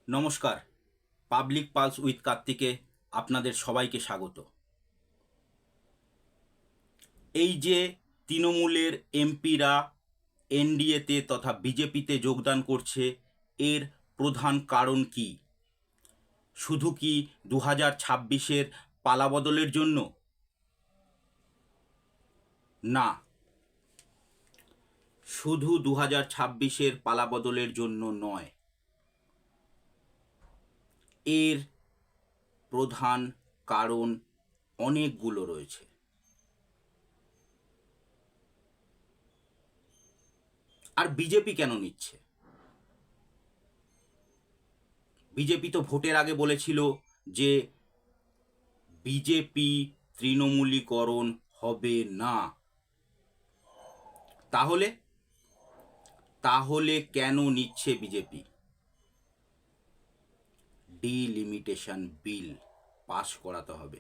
নমস্কার। Public pulse with কার্তিকে আপনাদের সবাইকে স্বাগত। এই যে তৃণমূলের এমপিরা এনডিএতে তথা বিজেপিতে যোগদান করছে, এর প্রধান কারণ কি? শুধু কি 2026-এর পালাবদলের জন্য? না, শুধু 2026-এর পালাবদলের জন্য নয়। এর প্রধান কারণ অনেকগুলো রয়েছে। আর বিজেপি কেন নিচ্ছে? বিজেপি তো ভোটের আগে বলেছিল যে বিজেপি তৃণমূলীকরণ হবে না। তাহলে তাহলে কেন নিচ্ছে বিজেপি? ডিলিমিটেশন বিল পাস করাতে হবে।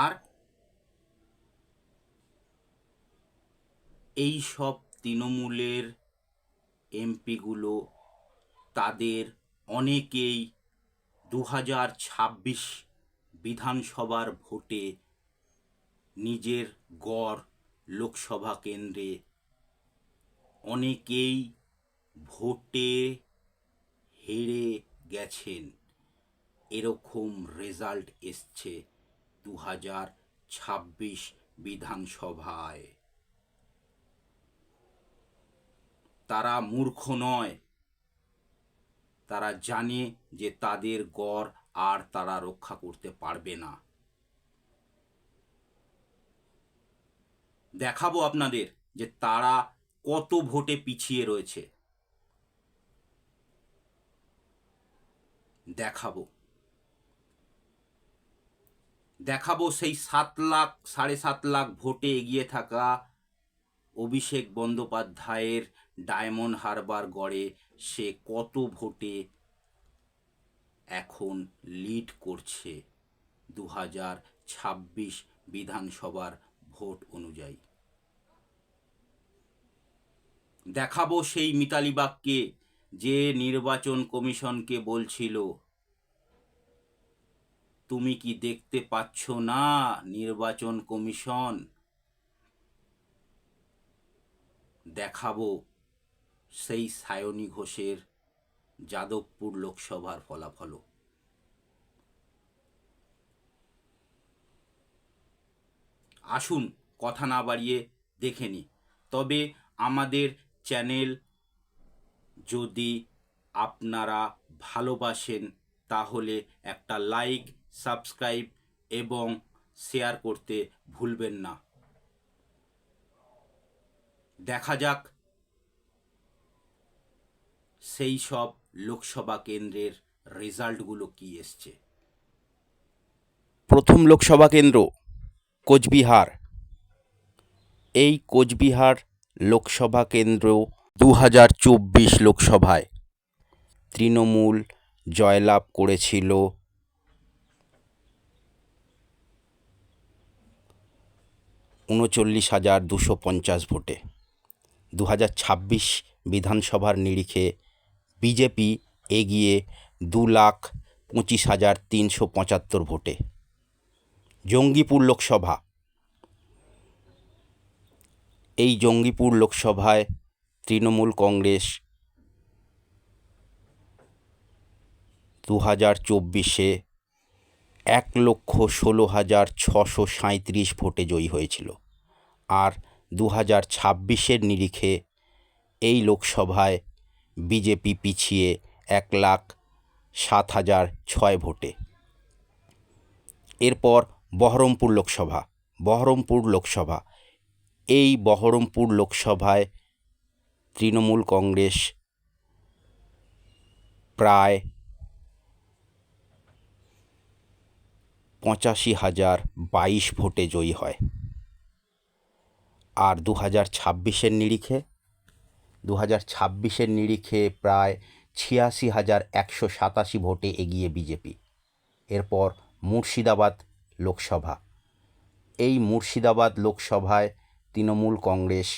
আর এই সব তৃণমূলের এমপিগুলো, তাদের অনেকেই 2026 বিধানসভার ভোটে নিজের গড় লোকসভা কেন্দ্রে অনেকেই ভোটে হেরে গেছেন। এরকম রেজাল্ট এসছে 2026 বিধানসভায়। তারা মূর্খ নয়, তারা জানে যে তাদের গড় আর তারা রক্ষা করতে পারবে না। দেখাবো আপনাদের যে তারা কত ভোটে পিছিয়ে রয়েছে। দেখাবো সেই 7 লাখ 7.5 লাখ ভোটে এগিয়ে থাকা অভিষেক বন্দ্যোপাধ্যায়ের ডায়মন্ড হারবার গড়ে সে কত ভোটে এখন লিড করছে 2026 বিধানসভার ভোট অনুযায়ী। দেখাবো সেই মিতালি বাগকে, যে নির্বাচন কমিশনকে বলছিল, তুমি কি দেখতে পাচ্ছ না নির্বাচন কমিশন? দেখাবো সেই সায়নী ঘোষের যাদবপুর লোকসভার ফলাফলও। আসুন কথা না বাড়িয়ে দেখে নিই। তবে আমাদের চ্যানেল যদি আপনারা ভালোবাসেন তাহলে একটা লাইক, সাবস্ক্রাইব এবং শেয়ার করতে ভুলবেন না। দেখা যাক সেই সব লোকসভা কেন্দ্রের রেজাল্টগুলো কি এসছে। প্রথম লোকসভা কেন্দ্র কোচবিহার। এই কোচবিহার লোকসভা কেন্দ্র 2024 লোকসভায় তৃণমূল জয়লাভ করেছিল 39,250 ভোটে। 2026 বিধানসভার নিরিখে বিজেপি এগিয়ে 2,25,375 ভোটে। জঙ্গিপুর লোকসভা। এই জঙ্গিপুর লোকসভায় তৃণমূল কংগ্রেস 2024-এ 1,16,637 ভোটে জয়ী হয়েছিল। আর 2026-এর নিরিখে এই লোকসভায় বিজেপি পিছিয়ে 1,07,006 ভোটে। এরপর বহরমপুর লোকসভা। এই বহরমপুর লোকসভায় তৃণমূল কংগ্রেস প্রায় 85,022 ভোটে জয়ী হয়। আর 2026-এর নিরিখে প্রায় 86,187 ভোটে এগিয়ে বিজেপি। এরপর মুর্শিদাবাদ লোকসভা। এই মুর্শিদাবাদ লোকসভায় তৃণমূল কংগ্রেস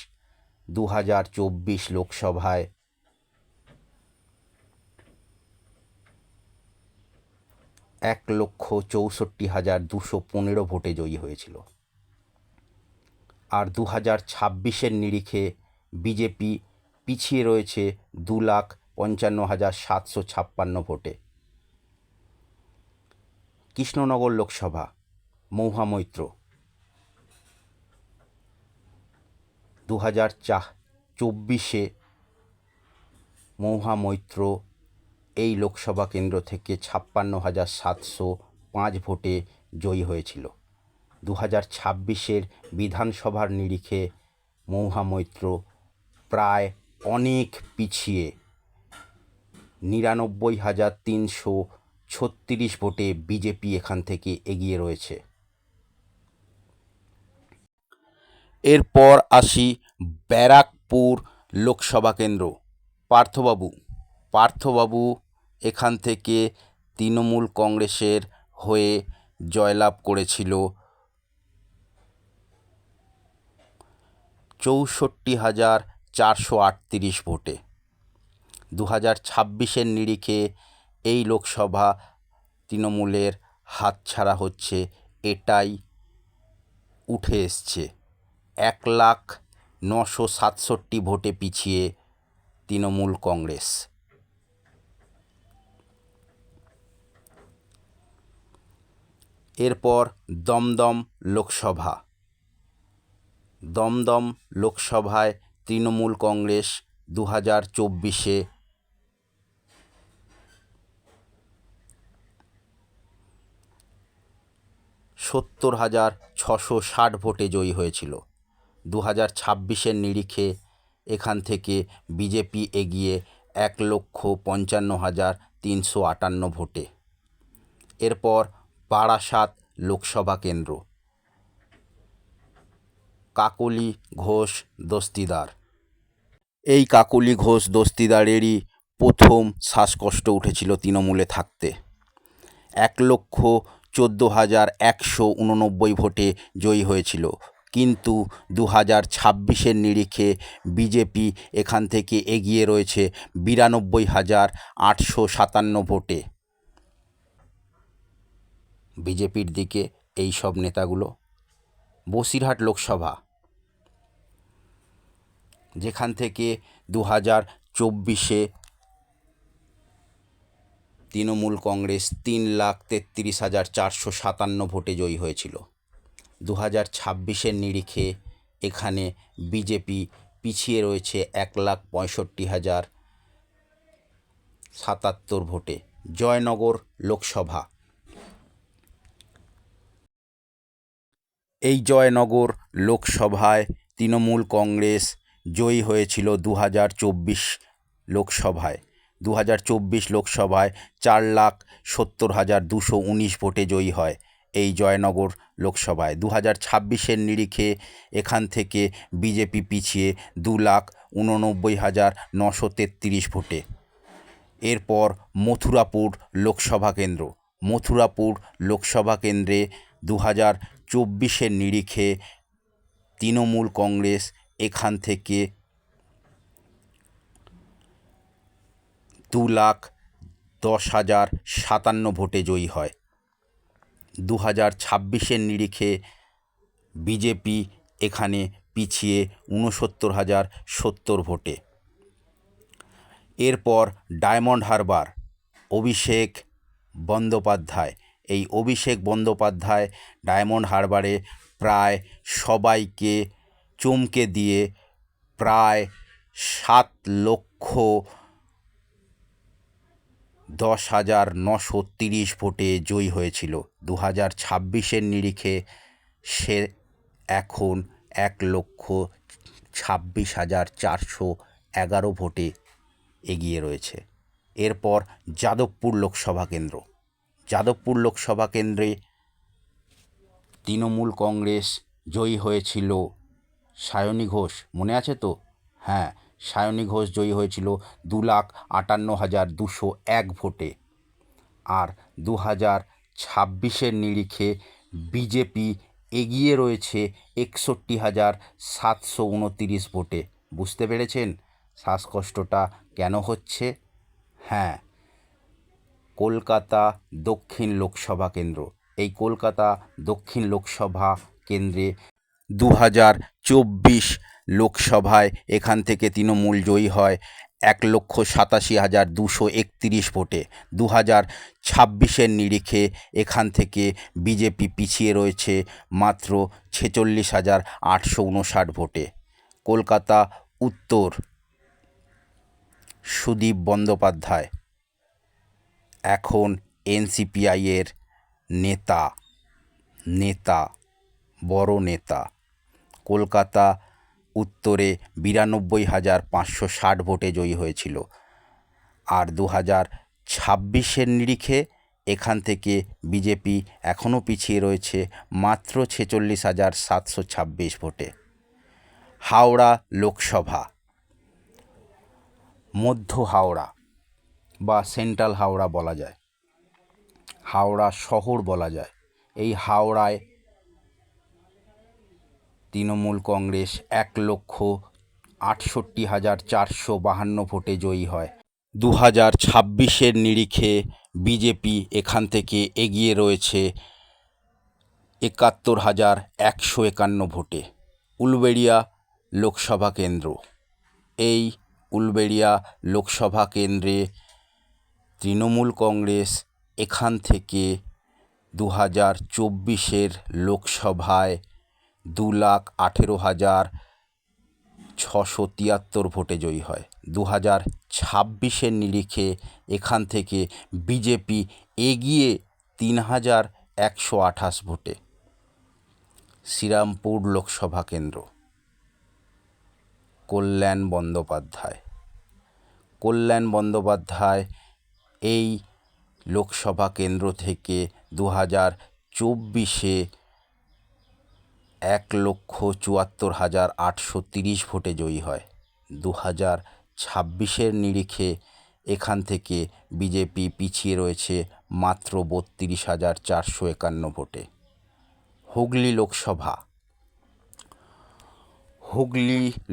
2024 লোকসভায় 1,64,215 ভোটে জয়ী হয়েছিল। আর 2026-এর নিরিখে বিজেপি পিছিয়ে রয়েছে 2,55,756 ভোটে। কৃষ্ণনগর লোকসভা মহুয়া মৈত্র 2024-এ মহুয়া মৈত্র এই লোকসভা কেন্দ্র থেকে 56,705 ভোটে জয়ী হয়েছিল। 2026-এর বিধানসভার নিরিখে মহুয়া মৈত্র প্রায় অনেক পিছিয়ে 99,336 ভোটে বিজেপি এখান থেকে এগিয়ে রয়েছে। এরপর আসি ব্যারাকপুর লোকসভা কেন্দ্র। পার্থবাবু এখান থেকে তৃণমূল কংগ্রেসের হয়ে জয়লাভ করেছিল 64,438 ভোটে। 2026-এর নিরিখে এই লোকসভা তৃণমূলের হাতছাড়া হচ্ছে, এটাই উঠে এসছে 1,09,67 ভোটে পিছিয়ে তৃণমূল কংগ্রেস। এরপর দমদম লোকসভায় তৃণমূল কংগ্রেস 2024-এ 70,660 ভোটে জয়ী হয়েছিল। 2026-এর নিরিখে এখান থেকে বিজেপি এগিয়ে 1,55,358 ভোটে। এরপর বারাসাত লোকসভা কেন্দ্র। কাকলি ঘোষ দস্তিদার। এই কাকলি ঘোষ দস্তিদারেরই প্রথম শ্বাসকষ্ট উঠেছিল তৃণমূলে থাকতে। 1,14,189 ভোটে জয়ী হয়েছিল, কিন্তু 2026-এর নিরিখে বিজেপি এখান থেকে এগিয়ে রয়েছে 92,857 ভোটে। বিজেপির দিকে এই সব নেতাগুলো। বসিরহাট লোকসভা, যেখান থেকে 2024-এ তৃণমূল কংগ্রেস 3,33,457 ভোটে জয়ী হয়েছিল। 2026-এর নিরিখে এখানে বিজেপি পিছিয়ে রয়েছে 1,65,077 ভোটে। জয়নগর লোকসভা, এই জয়নগর লোকসভায় তৃণমূল কংগ্রেস জয়ী হয়েছিল 2024 লোকসভায়। 2024 লোকসভায় 4,70,219 ভোটে জয়ী হয় এই জয়নগর লোকসভায়। 2026-এর নিরিখে এখান থেকে বিজেপি পিছিয়ে 2,89,933 ভোটে। এরপর মথুরাপুর লোকসভা কেন্দ্রে 2024-এর নিরিখে তৃণমূল কংগ্রেস এখান থেকে 2,10,057 ভোটে জয়ী হয়। 2026-এর নিরিখে বিজেপি এখানে পিছিয়ে 69,070 ভোটে। এরপর ডায়মন্ড হারবার, অভিষেক বন্দ্যোপাধ্যায়। এই অভিষেক বন্দ্যোপাধ্যায় ডায়মন্ড হারবারে প্রায় সবাইকে চমকে দিয়ে প্রায় 7,10,930 ভোটে জয়ী হয়েছিল। 2026-এর নিরিখে সে এখন 1,26,411 ভোটে এগিয়ে রয়েছে। এরপর যাদবপুর লোকসভা কেন্দ্রে তৃণমূল কংগ্রেস জয়ী হয়েছিল সায়নী ঘোষ, মনে আছে তো? হ্যাঁ, সায়নী ঘোষ জয়ী হয়েছিল 2,58,201 ভোটে। আর 2026-এর নিরিখে বিজেপি এগিয়ে রয়েছে 61,729 ভোটে। বুঝতে পেরেছেন শ্বাসকষ্টটা কেন হচ্ছে? হ্যাঁ, কলকাতা দক্ষিণ লোকসভা কেন্দ্র। এই কলকাতা দক্ষিণ লোকসভা কেন্দ্রে 2024 লোকসভায় এখান থেকে তৃণমূল জয়ী হয় 1,87,231 ভোটে। 2026-এর নিরিখে এখান থেকে বিজেপি পিছিয়ে রয়েছে মাত্র 46,859 ভোটে। কলকাতা উত্তর সুদীপ বন্দ্যোপাধ্যায় এখন এনসিপিআইয়ের নেতা বড় নেতা। কলকাতা উত্তরে 92,560 ভোটে জয়ী হয়েছিল। আর 2026-এর নিরিখে এখান থেকে বিজেপি এখনও পিছিয়ে রয়েছে মাত্র 46,726 ভোটে। হাওড়া লোকসভা, মধ্য হাওড়া বা সেন্ট্রাল হাওড়া বলা যায়, হাওড়া শহর বলা যায়। এই হাওড়ায় তৃণমূল কংগ্রেস 1,68,452 ভোটে জয়ী হয়। 2026-এর নিরিখে বিজেপি এখান থেকে এগিয়ে রয়েছে 71,151 ভোটে। উলুবেড়িয়া লোকসভা কেন্দ্র, এই উলুবেড়িয়া লোকসভা কেন্দ্রে তৃণমূল কংগ্রেস এখান থেকে 2024-এর লোকসভায় 2,18,673 ভোটে জয়ী হয়। 2026-এর নিরিখে এখান থেকে বিজেপি এগিয়ে 3,128 ভোটে। শ্রীরামপুর লোকসভা কেন্দ্র, কল্যাণ বন্দ্যোপাধ্যায় এই লোকসভা কেন্দ্র থেকে 2024-এ 1,74,830 ভোটে জয়ী হয়। 2026-এর নিরিখে এখান থেকে বিজেপি পিছিয়ে রয়েছে মাত্র 32,451 ভোটে। হুগলি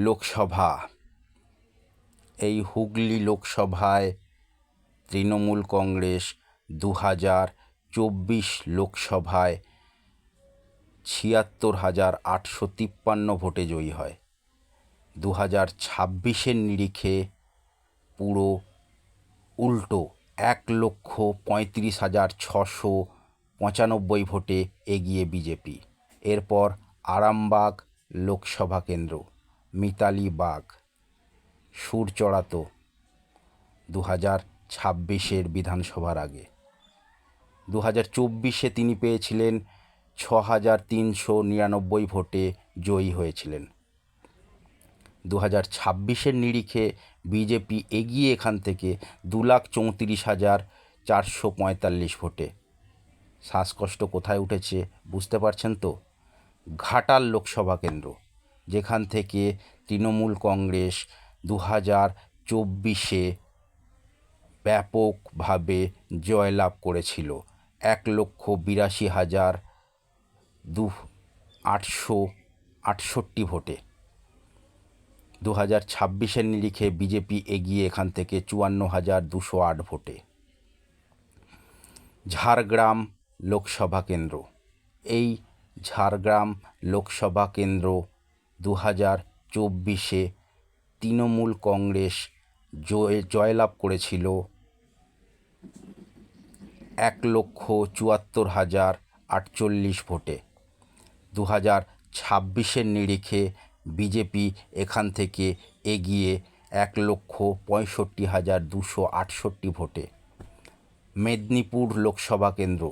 লোকসভা, এই হুগলি লোকসভায় তৃণমূল কংগ্রেস 2024 লোকসভায় 76,853 ভোটে জয়ী হয়। 2026-এর নিরিখে পুরো উল্টো 1,35,695 ভোটে এগিয়ে বিজেপি। এরপর আরামবাগ লোকসভা কেন্দ্র, মিতালি বাগ সুর চড়াতো 2026-এর বিধানসভার আগে। 2024-এ তিনি পেয়েছিলেন 6,399 ভোটে জয়ী হয়েছিলেন। 2026-এর নিরিখে বিজেপি এগিয়ে এখান থেকে 2,34,445 ভোটে। শ্বাসকষ্ট কোথায় উঠেছে বুঝতে পারছেন তো? ঘাটাল লোকসভা কেন্দ্র, যেখান থেকে তৃণমূল কংগ্রেস 2024-এ ব্যাপকভাবে জয়লাভ করেছিল 1,82,868 ভোটে। 2026-এর নিরিখে বিজেপি এগিয়ে এখান থেকে 54,208 ভোটে। ঝাড়গ্রাম লোকসভা কেন্দ্র, এই ঝাড়গ্রাম লোকসভা কেন্দ্র 2024-এ তৃণমূল কংগ্রেস জয়লাভ করেছিল 1,74,048 ভোটে। 2026-এর নিরিখে বিজেপি এখান থেকে এগিয়ে 1,65,268 ভোটে। মেদিনীপুর লোকসভা কেন্দ্র,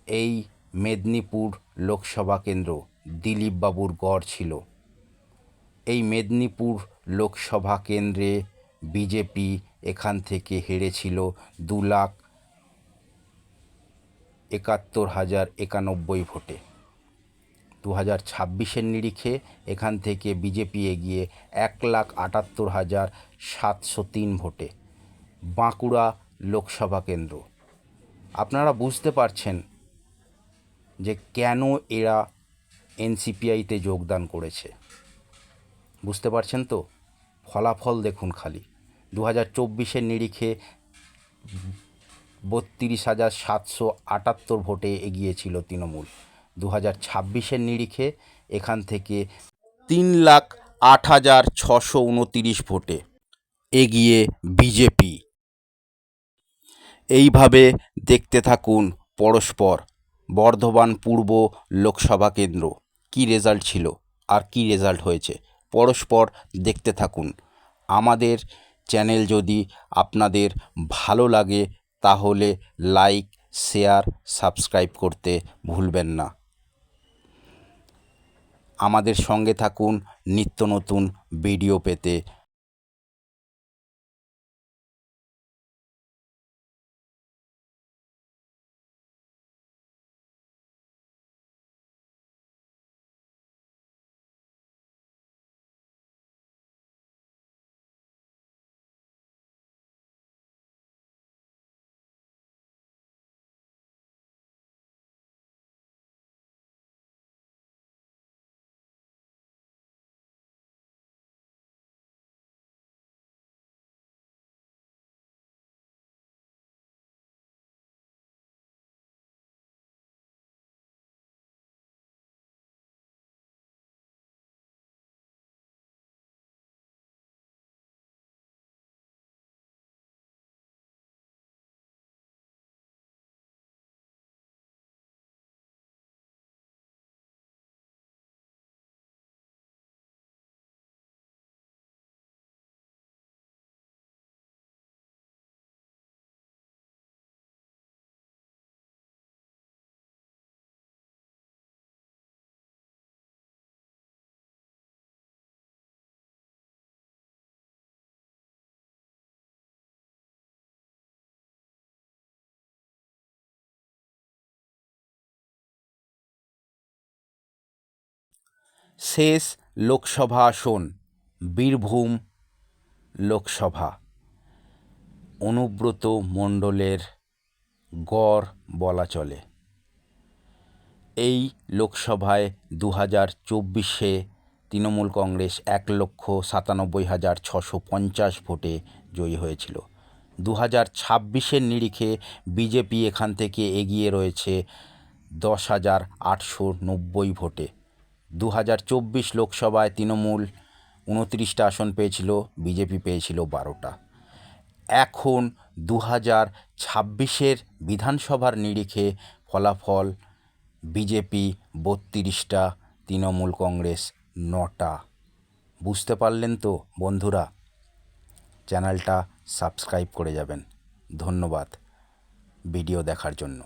এই মেদিনীপুর লোকসভা কেন্দ্র দিলীপ বাবুর গড় ছিল। এই মেদিনীপুর লোকসভা কেন্দ্রে বিজেপি এখান থেকে হেরেছিল 2,71,091 ভোটে। 2026-এর নিরিখে এখান থেকে বিজেপি এগিয়ে 1,78,703 ভোটে। বাঁকুড়া লোকসভা কেন্দ্র, আপনারা বুঝতে পারছেন যে কেন এরা এনসিপিআইতে যোগদান করেছে, বুঝতে পারছেন তো? ফলাফল দেখুন খালি। 2024-এর নিরিখে 32,778 ভোটে এগিয়ে ছিল তৃণমূল। 2026-এর নিরিখে এখান থেকে 3,08,629 ভোটে এগিয়ে বিজেপি। এইভাবে দেখতে থাকুন পরস্পর। বর্ধমান পূর্ব লোকসভা কেন্দ্র কী রেজাল্ট ছিল আর কী রেজাল্ট হয়েছে, পরস্পর দেখতে থাকুন। আমাদের চ্যানেল যদি আপনাদের ভালো লাগে তাহলে লাইক, শেয়ার, সাবস্ক্রাইব করতে ভুলবেন না। আমাদের সঙ্গে থাকুন নিত্য নতুন ভিডিও পেতে। শেষ লোকসভা আসন বীরভূম লোকসভা। অনুব্রত মণ্ডলের গড় বলা চলে। এই লোকসভায় 2024-এ তৃণমূল কংগ্রেস 1,97,650 ভোটে জয়ী হয়েছিল। 2026-এর নিরিখে বিজেপি এখান থেকে এগিয়ে রয়েছে 10,890 ভোটে। 2024 লোকসভায় তৃণমূল 29টা আসন পেয়েছিল, বিজেপি পেয়েছিল 12টা। এখন 2026-এর বিধানসভার নিরিখে ফলাফল বিজেপি 32টা, তৃণমূল কংগ্রেস 9টা। বুঝতে পারলেন তো বন্ধুরা? চ্যানেলটা সাবস্ক্রাইব করে যাবেন। ধন্যবাদ ভিডিও দেখার জন্য।